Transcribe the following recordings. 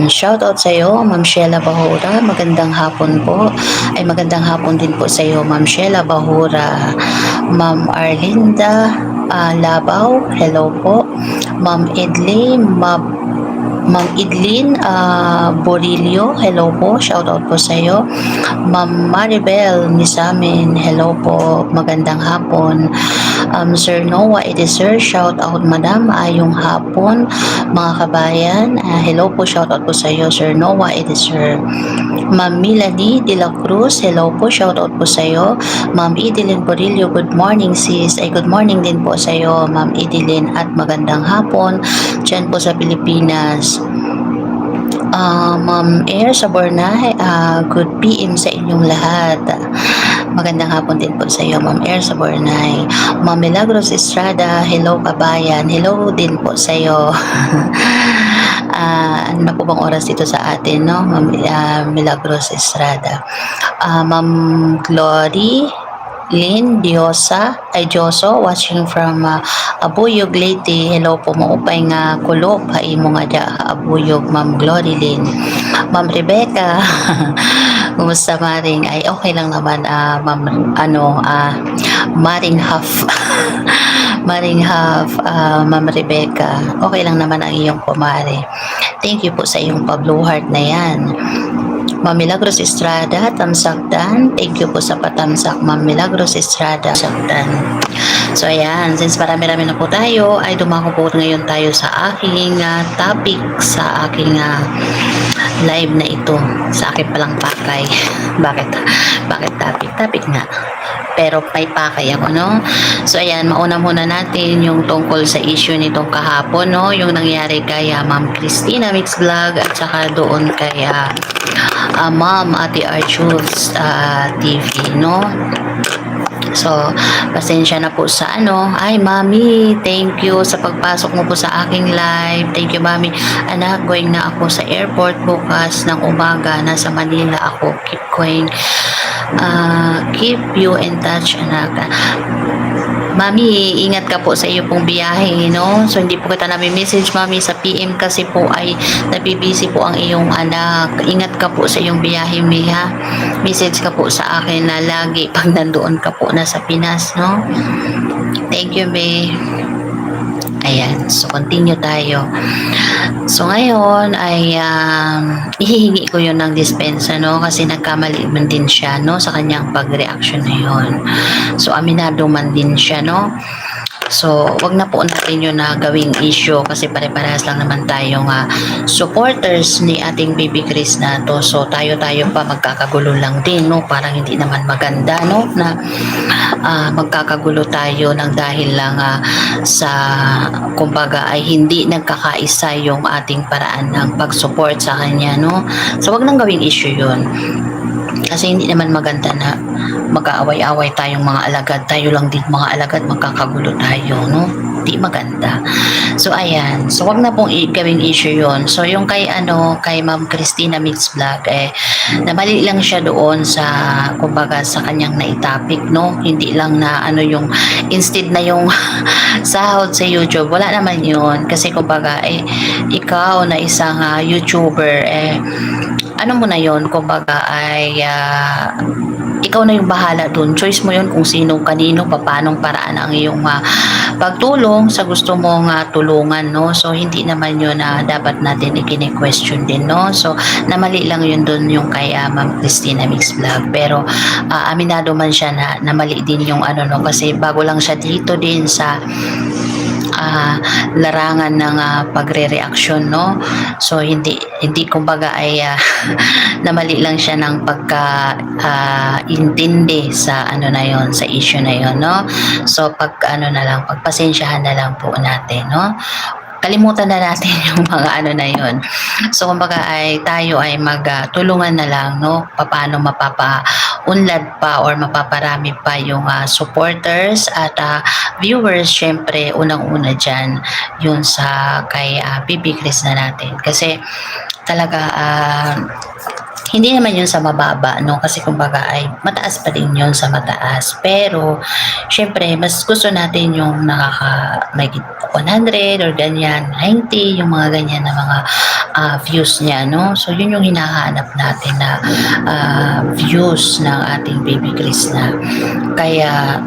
Shoutout sa iyo, Ma'am Sheila Bahura. Magandang hapon po. Ay magandang hapon din po sa iyo, Ma'am Sheila Bahura. Ma'am Arlinda Labaw, hello po. Ma'am Ma'am Idlin Borillo, hello po, shoutout po sa iyo. Ma'am Maribel Misamin, hello po, magandang hapon. Sir Noah Ediser, shoutout madam, ayong hapon. Mga kabayan, hello po, shoutout po sa iyo, Sir Noah Ediser. Ma'am Melanie De La Cruz, hello po, shoutout po sa iyo. Ma'am Idilin Borillo, good morning sis. Ay good morning din po sa iyo, Ma'am Idilin, at magandang hapon dyan po sa Pilipinas. Ma'am Air Sabornay, good PM sa inyong lahat. Magandang hapon din po sa iyo, Ma'am Air Sabornay. Ma'am Milagros Estrada, hello kabayan. Hello din po sa iyo. Ano na po bang oras dito sa atin, no? Ma'am Milagros Estrada. Ma'am Glory Lynn Diosa ay Dioso, watching from Abuyog Leyte. Hello po, maupay nga kulo paimo nga dia Abuyog, Ma'am Glory Lynn. Ma'am Rebecca kumusta Maring? Ay okay lang naman, Ma'am Maring half Maring half, Ma'am Rebecca, okay lang naman ang iyong kumare. Thank you po sa iyong pa-blue heart na yan. Ma'am Milagros Estrada, Tamsakdan. Thank you po sa patamsak, Ma'am Milagros Estrada, Tamsakdan. So ayan, since marami-rami na po tayo, ay dumako po ngayon tayo sa aking topic, sa aking live na ito, sa aking palang pakay. Bakit topic? Topic nga. Pero may pakay ako, no? So ayan, mauna muna natin yung tungkol sa issue nitong kahapon, no? Yung nangyari kay Ma'am Christina Mix Vlog at saka doon kay Ma'am Ate Archul's TV, no? So, pasensya na po sa Ay, Mami, thank you sa pagpasok mo po sa aking live. Thank you, Mami. Anak, going na ako sa airport bukas ng umaga. Nasa Manila ako. Keep you in touch, anak. Mami, ingat ka po sa iyo pong biyahe, no? So, hindi po kita nami-message, Mami, sa PM kasi po ay nabibisi po ang iyong anak. Ingat ka po sa iyong biyahe, Mi, ha? Message ka po sa akin na lagi pag nandoon ka po na sa Pinas, no? Thank you, Mi. Ayan, so continue tayo. So ngayon ay ihihingi ko yun ng dispensa, no? Kasi nagkamali man din siya, no? Sa kanyang pag-reaction na yun. So aminado man din siya, no? So, wag na po natin yun na gawing issue kasi pare-parehas lang naman tayong supporters ni ating Baby Chris na to. So, tayo-tayo pa magkakagulo lang din, no? Parang hindi naman maganda, no? Na magkakagulo tayo ng dahil lang sa, kumbaga, ay hindi nagkakaisa yung ating paraan ng pag-support sa kanya, no? So, wag nang gawing issue yun. Kasi hindi naman maganda na mag-aaway-away tayong mga alagad, tayo lang din mga alagad, magkakagulo tayo, no? Di maganda. So ayan, so wag na pong gawing issue yon. So yung kay Ma'am Christina Mix Vlog, namali lang siya doon sa, kumbaga, sa kanyang naitapik, no? Hindi lang na yung instead na yung sahod sa YouTube, wala naman yun. Kasi kumbaga, ikaw na isang YouTuber, mo na yon, kumbaga ay ikaw na yung bahala dun. Choice mo yun kung sino, kanino, paanong paraan ang iyong pagtulong sa gusto mong tulungan, no? So, hindi naman yun dapat natin i-question din, no? So, namali lang yun dun yung kay Ma'am Christina Mix Vlog. Pero, aminado man siya na namali din yung no? Kasi bago lang siya dito din sa larangan ng pagre-reaksyon, no? So hindi kumbaga ay namali lang siya ng intindi sa na yon, sa issue na yon, no? So na lang, pagpasensyahan na lang po natin, no? Kalimutan na natin yung mga na yun. So, kumbaga tayo ay magtulungan na lang, no? Paano mapapaunlad pa or mapaparami pa yung supporters at viewers, syempre, unang-una dyan, yun sa kay Baby Chris na natin. Kasi, talaga, hindi naman yun sa mababa, no? Kasi kumbaga ay mataas pa din yun sa mataas. Pero, syempre, mas gusto natin yung may 100 or ganyan, 90, yung mga ganyan na mga views niya, no? So yun yung hinahanap natin na views ng ating baby Krishna. Kaya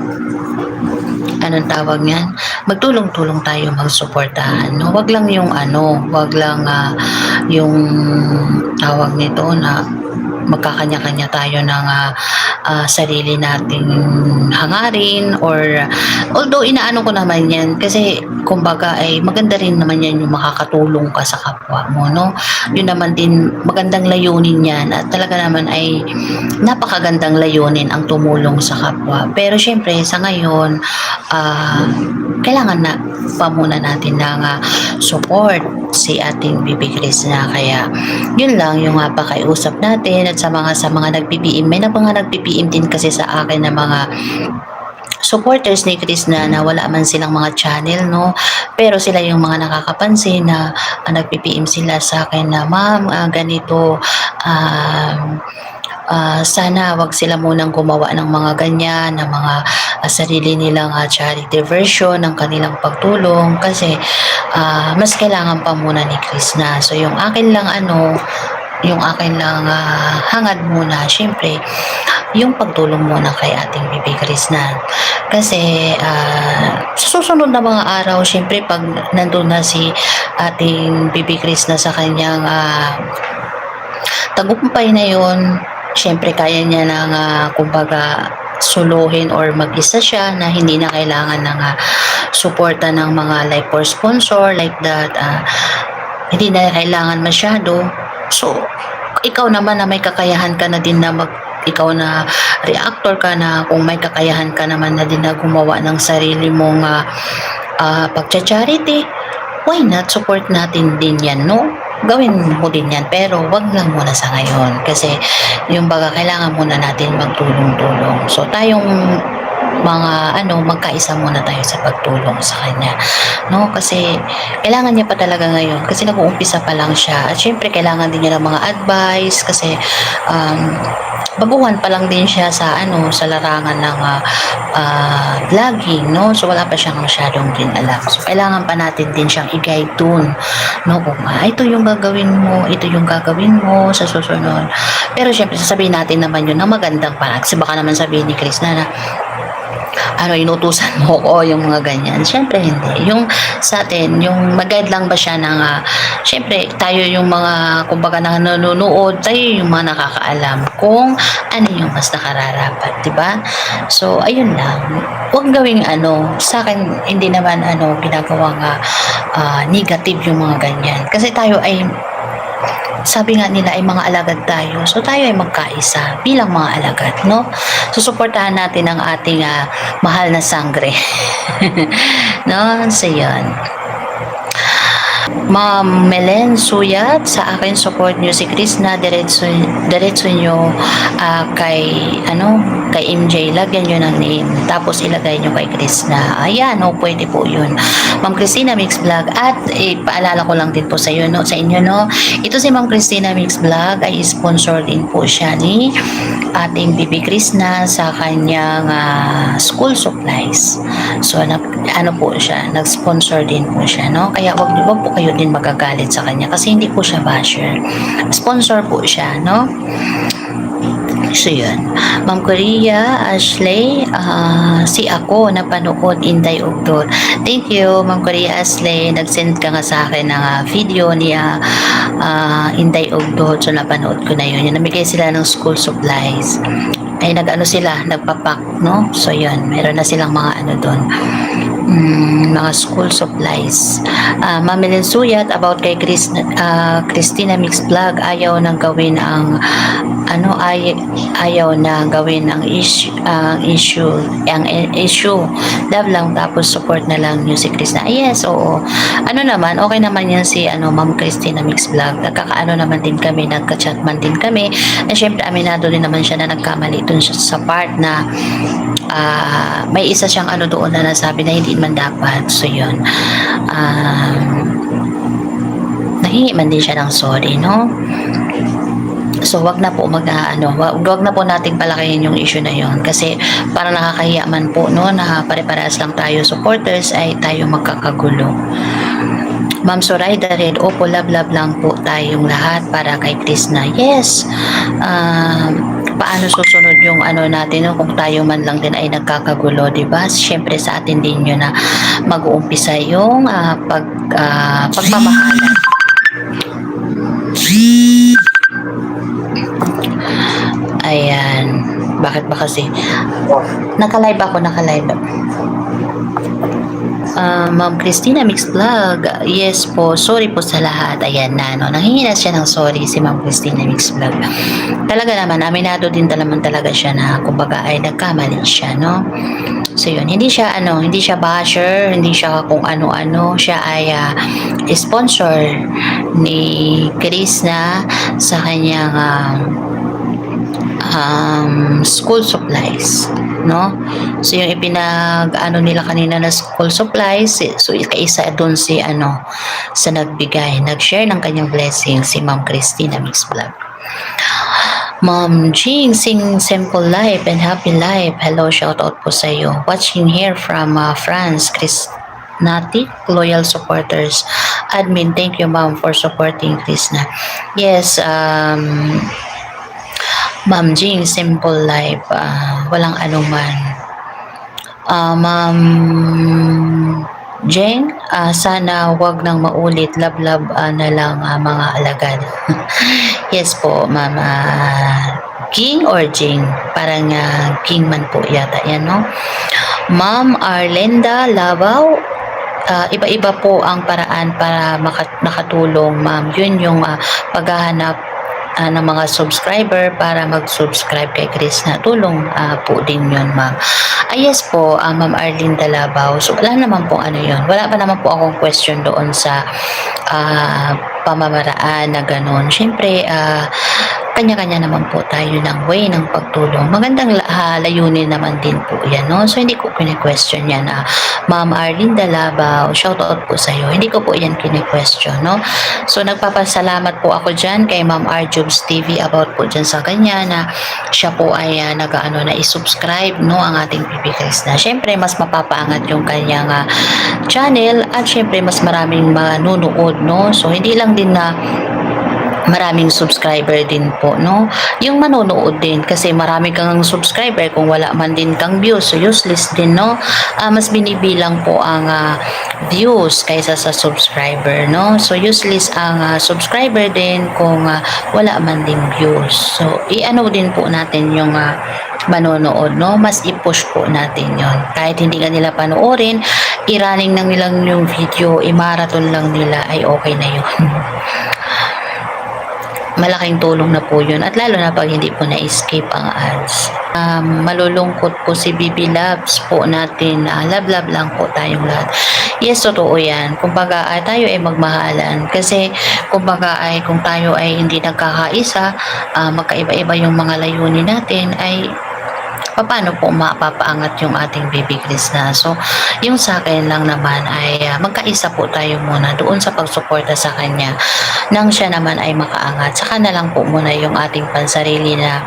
anong tawag niyan, magtulong-tulong tayo magsuportahan, no? Wag lang yung wag lang yung tawag nito na magkakanya-kanya tayo ng sarili nating hangarin, or although inaano ko naman yan kasi kumbaga ay maganda rin naman yan yung makakatulong ka sa kapwa mo, no? Yun naman din magandang layunin yan, at talaga naman ay napakagandang layunin ang tumulong sa kapwa. Pero syempre sa ngayon kailangan na pa muna natin ng support si ating Bibi Krishna. Kaya yun lang yung pakiusap natin. At sa mga nagpi-PM, may mga nagpi-PM din kasi sa akin na mga supporters ni Krishna na wala man silang mga channel, no? Pero sila yung mga nakakapansin na nagpi-PM sila sa akin na, ma'am, ganito, sana wag sila munang gumawa ng mga ganyan, ng mga sarili nilang charity version ng kanilang pagtulong, kasi mas kailangan pa muna ni Krishna. So yung akin lang hangad muna, syempre yung pagtulong muna kay ating Bibi Krishna. Kasi sa susunod na mga araw, syempre pag nandun na si ating Bibi Krishna sa kanyang tagumpay na yun, syempre kaya niya nang kumbaga suluhin or mag-isa siya na hindi na kailangan ng suporta ng mga like for sponsor like that, hindi na kailangan masyado. So ikaw naman na may kakayahan ka na din na ikaw na reactor ka, na kung may kakayahan ka naman na din na gumawa ng sarili mong pagcha-charity, why not support natin din yan, no? Gawin mo din yan, pero wag lang muna sa ngayon kasi yung baga kailangan muna natin magtulong-tulong. So tayong mga magkaisa muna tayo sa pagtulong sa kanya, no? Kasi kailangan niya pa talaga ngayon kasi nag-uumpisa pa lang siya, at syempre kailangan din niya ng mga advice kasi baguhan pa lang din siya sa sa larangan ng vlogging, no? So wala pa siyang masyadong din alam. So kailangan pa natin din siyang i-guide dun, no? Kung ito yung gagawin mo sa susunod. Pero syempre sasabihin natin naman yun na magandang parang, kasi baka naman sabihin ni Krishna na inutusan mo ko yung mga ganyan. Syempre hindi. Yung sa atin, yung mag-guide lang ba siya ng syempre tayo yung mga kumbaga na nanonood, tayo yung mga nakakaalam kung ano yung mas nakararapat, di ba? So ayun lang. Huwag gawing sa akin hindi naman ginagawang negative yung mga ganyan. Kasi tayo ay sabi nga nila ay mga alagad tayo. So tayo ay magkaisa bilang mga alagad, no? Susuportahan natin ang ating mahal na sangre. No? So yun. Ma'am Melen Suyat, sa akin support nyo si Krishna, diretso nyo kay MJ, lagyan nyo ng name, tapos ilagay nyo kay Krishna. Ayan, pwede po yun. Ma'am Christina Mix Vlog, at paalala ko lang din po sa inyo, no? Ito si Ma'am Christina Mix Vlog ay sponsor din po siya ni ating Bibi Krishna sa kanyang school supplies. So po siya, nag-sponsor din po siya, no? Kaya wag po kayo din magagalit sa kanya kasi hindi po siya basher. Sponsor po siya, no? So yun. Ma'am Korea, Ashley, si ako napanood Inday Ugdod. Thank you, Ma'am Korea, Ashley. Nag-send ka nga sa akin ng video ni Inday Ugdod. So napanood ko na yun. Namigay sila ng school supplies. Ay nagpapak, no? So yun, meron na silang mga doon. Mga school supplies. Ma'am Melen Suyat, about kay Christina Mix Vlog, ayaw nang gawin ang ayaw na gawin ang issue. Love lang, tapos support na lang yung si Krishna. Yes, oo. Naman, okay naman yan si Ma'am Christina Mix Vlog. Nagkakaano naman din kami, nagka-chat man din kami. And syempre, aminado din naman siya na nagkamali dun sa part na may isa siyang doon na nasabi na hindi man dapat. So yun, nahingi man din siya ng sorry, no? So wag na po wag na po nating palakihin yung issue na yon, kasi parang nakakahiya man po, no, na pare-parehas lang tayo supporters ay tayo magkakagulo. Ma'am Zoraida Red, opo, love lang po tayong lahat para kay Krishna. Yes. Paano susunod yung ano natin, no? Kung tayo man lang din ay nagkakagulo, di ba? Siyempre sa atin din yun na mag-uumpisa yung pagmamahalan. Ayan. Bakit ba kasi? Naka-live ako. Ma'am Christina Mixed Vlog. Yes po, sorry po sa lahat. Ayan na, no. Nanghingi na siya ng sorry si Ma'am Christina Mixed Vlog. Talaga naman, aminado din talaga siya na kumbaga ay nagkamali siya, no. So yun, hindi siya basher, hindi siya kung ano-ano. Siya ay sponsor ni Chris na sa kanyang school supplies, no? So yung nila kanina na school supplies, so kaisa doon sa nagbigay, nag-share ng kanyang blessing si Ma'am Christina Mix Vlog. Ma'am Jing, sing simple life and happy life. Hello, shout out po sa iyo. Watching here from France, Chris Nati, loyal supporters. Admin, thank you ma'am for supporting Krishna. Yes, Ma'am Jing, simple life, walang anuman. Ma'am Jing, sana wag nang maulit, love na lang mga alagad. Yes po, Ma'am King or Jing, parang King man po yata yan, no? Ma'am Arlenda Labaw, iba-iba po ang paraan para nakatulong, ma'am. Yun yung paghahanap ng mga subscriber para mag-subscribe kay Chris na tulong po din yun, ma'am. Yes po, Ma'am Arlene Dalabaw. So wala naman po yun. Wala pa naman po akong question doon sa pamamaraan na ganun. Siyempre, kanya-kanya naman po tayo ng way ng pagtulong. Magandang layunin naman din po yan, no? So, hindi ko kine-question yan. Ma'am Arlene Dalabaw, shout out po sa iyo. Hindi ko po yan kine-question, no? So, nagpapasalamat po ako dyan kay Ma'am Arjubs TV about po dyan sa kanya na siya po ay na i-subscribe, no, ang ating PB Krishna. Siyempre, mas mapapaangat yung kanyang channel at siyempre, mas maraming manunood, no? So, hindi lang din na maraming subscriber din po, no? Yung manonood din kasi marami kang subscriber kung wala man din kang views, so useless din, no? Mas binibilang po ang views kaysa sa subscriber, no? So useless ang subscriber din kung wala man din views. So i-ano din po natin yung manonood, no? Mas i-push po natin yon. Kahit hindi ka nila panoorin, i-running lang nilang yung video, i-marathon lang nila, ay okay na yun. Malaking tulong na po yun at lalo na pag hindi po na-escape ang ads. Malulungkot po si Bibi Loves po natin. Love lang po tayong lahat. Yes, totoo yan. Kumbaga tayo ay magmahalan kasi kumbaga kung tayo ay hindi nagkakaisa, magkaiba-iba yung mga layunin natin, ay paano po mapapaangat yung ating baby Krishna. So, yung sa akin lang naman ay magkaisa po tayo muna doon sa pagsuporta sa kanya nang siya naman ay makaangat. Saka na lang po muna yung ating pansarili na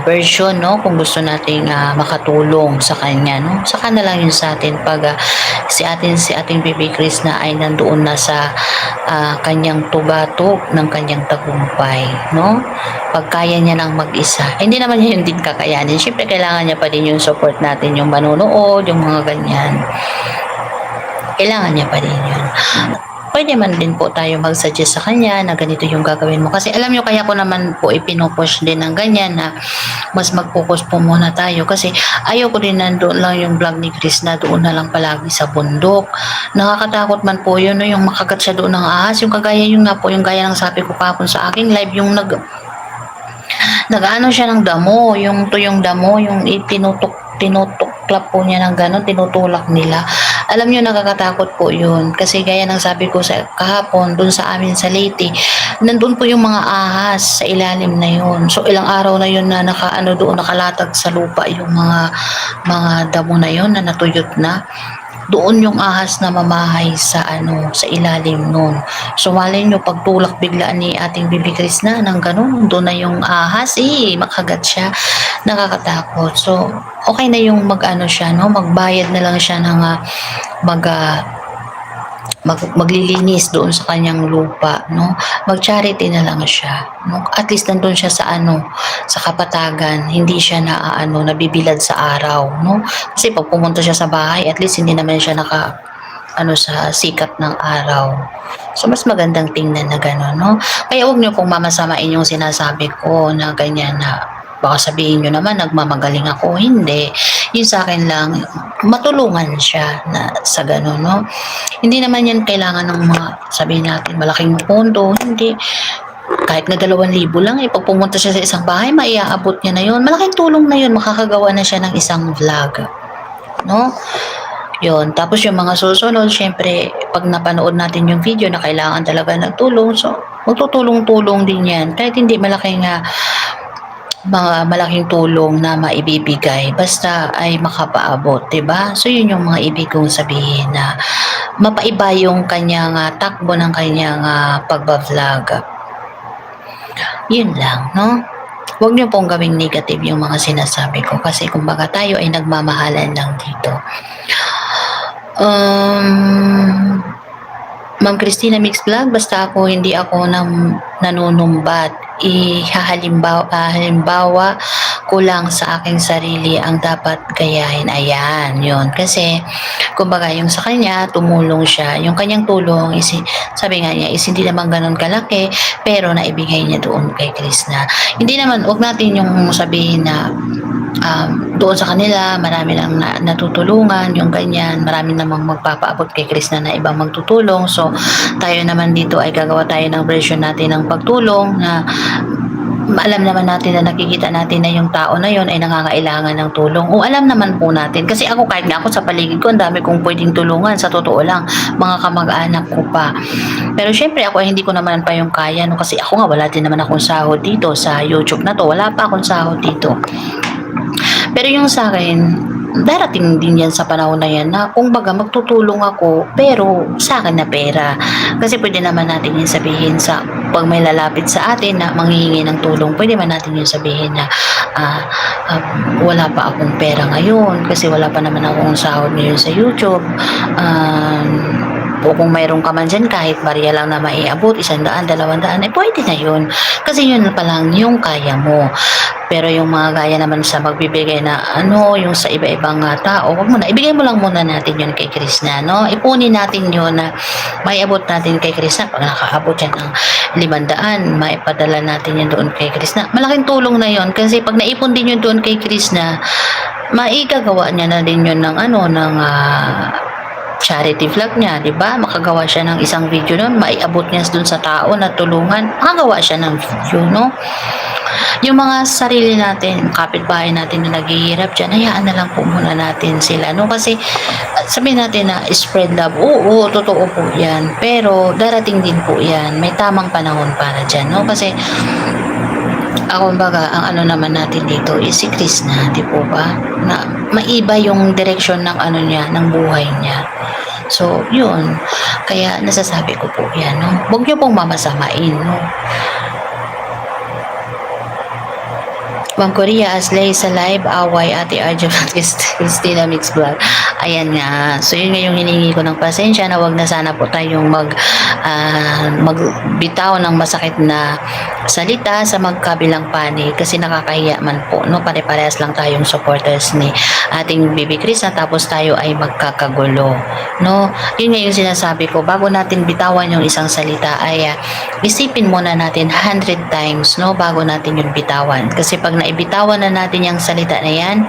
version, no, kung gusto nating makatulong sa kanya, no. Saka na lang yun sa atin pag si ating baby Krishna ay nandoon na sa kanyang tubatok ng kanyang tagumpay, no. Pag kaya niya nang mag-isa, hindi naman niya yun din kakayanin. Siyempre, kailangan niya pa din yung support natin, yung manonood, yung mga ganyan. Kailangan niya pa din yun. Pwede man din po tayo mag-suggest sa kanya na ganito yung gagawin mo. Kasi alam nyo, kaya ko naman po ipinopush din ng ganyan na mas mag-focus po muna tayo. Kasi ayaw ko din nandoon lang yung vlog ni Chris na doon na lang palagi sa bundok. Nakakatakot man po yun, no? Yung makagat siya doon ng ahas. Yung kagaya yung nga po, yung gaya ng sabi ko kapon sa aking live, yung nag-ano siya ng damo, yung tuyong damo, yung tinutuklap po niya ng gano'n, tinutulak nila. Alam niyo, nakakatakot po yun. Kasi gaya ng sabi ko sa kahapon, dun sa amin sa Leyte, nandun po yung mga ahas sa ilalim na yun. So, ilang araw na yun na nakalatag sa lupa yung mga damo na yun na natuyot na. Doon yung ahas na mamahay sa ilalim nun. So malay nyo, pagtulak biglaan ni ating Bibi Krishna ng ganun, doon na yung ahas, makagat siya. Nakakatakot. So okay na yung siya, no, magbayad na lang siya ng maglilinis doon sa kanyang lupa, no? Mag-charity na lang siya, no? At least nandun siya sa sa kapatagan, hindi siya nabibilad sa araw, no? Kasi pag pumunta siya sa bahay, at least hindi naman siya sa sikat ng araw. So, mas magandang tingnan na gano'n, no? Kaya huwag niyo pong mamasamain yung sinasabi ko na ganyan na baka sabihin niyo naman nagmamagaling ako. Hindi. Yun sa akin lang, matulungan siya na sa gano'n, no? Hindi naman yan kailangan ng mga, sabihin natin, malaking pondo. Hindi. Kahit na 2,000 lang, pag pumunta siya sa isang bahay, maiaabot niya na yun. Malaking tulong na yun, makakagawa na siya ng isang vlog, no? Yun. Tapos yung mga susunod, syempre, pag napanood natin yung video na kailangan talaga ng tulong, so, magtutulong-tulong din yan. Kahit hindi mga malaking tulong na maibibigay, basta ay makapaabot, 'di ba? So, yun yung mga ibig kong sabihin na mapaiba yung kanyang takbo ng kanyang pagbablog. Yun lang, no? Huwag niyo pong gawing negative yung mga sinasabi ko kasi kumbaga tayo ay nagmamahalan lang dito. Ma'am Christina Mix Vlog, basta hindi ako nanunumbat. Halimbawa ko lang sa aking sarili ang dapat gayahin. Ayan, yun. Kasi, kumbaga, yung sa kanya, tumulong siya. Yung kanyang tulong, sabi nga niya, hindi naman ganun kalaki, pero naibigay niya doon kay Krishna. Hindi naman, huwag natin yung sabihin na doon sa kanila, marami lang natutulungan, yung ganyan, marami namang magpapaabot kay Krishna na ibang magtutulong. So, tayo naman dito ay gagawa tayo ng version natin ng pagtulong na alam naman natin na nakikita natin na yung tao na yon ay nangangailangan ng tulong. O alam naman po natin, kasi ako kahit nga ako sa paligid ko, ang dami kong pwedeng tulungan, sa totoo lang, mga kamag-anak ko pa. Pero syempre ako ay hindi ko naman pa yung kaya, no? Kasi ako nga wala din naman akong sahod dito sa YouTube na to, wala pa akong sahod dito. Pero yung sa akin, darating din yan sa panahon na yan na kung baga magtutulong ako pero sa akin na pera. Kasi pwede naman natin yung sabihin pag may lalapit sa atin na manghihingi ng tulong, pwede man natin yung sabihin na wala pa akong pera ngayon kasi wala pa naman akong sahod ngayon sa YouTube. O kung mayroon ka man dyan, kahit barya lang na maiabot, 100, 200, pwede na yun. Kasi yun pa lang yung kaya mo. Pero yung mga gaya naman sa magbibigay na yung sa iba-ibang tao, wag mo na. Ibigay mo lang muna natin yun kay Krishna, no? Ipunin natin yun na maiabot natin kay Krishna. Pag nakaabot yan ng 500, maipadala natin yun doon kay Krishna. Malaking tulong na yun kasi pag naipon din yun doon kay Krishna, maigagawa niya na din yun ng charity vlog niya, 'di ba? Makagawa siya ng isang video noon, maiabot niya dun sa tao na tulungan. Makagawa siya ng video, no? Yung mga sarili natin, kapitbahay natin na naghihirap dyan, hayaan na lang po muna natin sila, no? Kasi sabihin natin na spread love, oo, totoo po yan. Pero darating din po yan. May tamang panahon para dyan, no? Kasi ako baga, ang naman natin dito is si Krishna, di po ba? Na maiba yung direction ng niya, ng buhay niya. So, yun. Kaya nasasabi ko po yan, no? Huwag niyo pong mamasamain, no? Ma'am Korea, Aslay sa live, away, Ate Arjo, Christina Mix Vlog. Ayan nga. So, yun nga yung hiningi ko ng pasensya na wag na sana po tayong magbitaw ng masakit na salita sa magkabilang panig kasi nakakahiya man po, no? Pare-parehas lang tayong supporters ni ating Bibi Chris na tapos tayo ay magkakagulo, no? Yun nga yung sinasabi ko, bago natin bitawan yung isang salita ay isipin muna natin 100 times, no? Bago natin yung bitawan. Kasi pag naibitawan na natin yung salita na yan,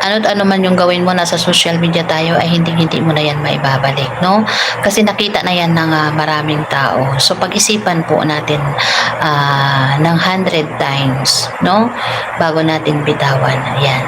ano man yung gawin mo, nasa social media tayo, ay hindi mo na yan maibabalik, no? Kasi nakita na yan ng maraming tao. So, pag-isipan po natin ng 100 times, no? Bago natin bitawan. Yan.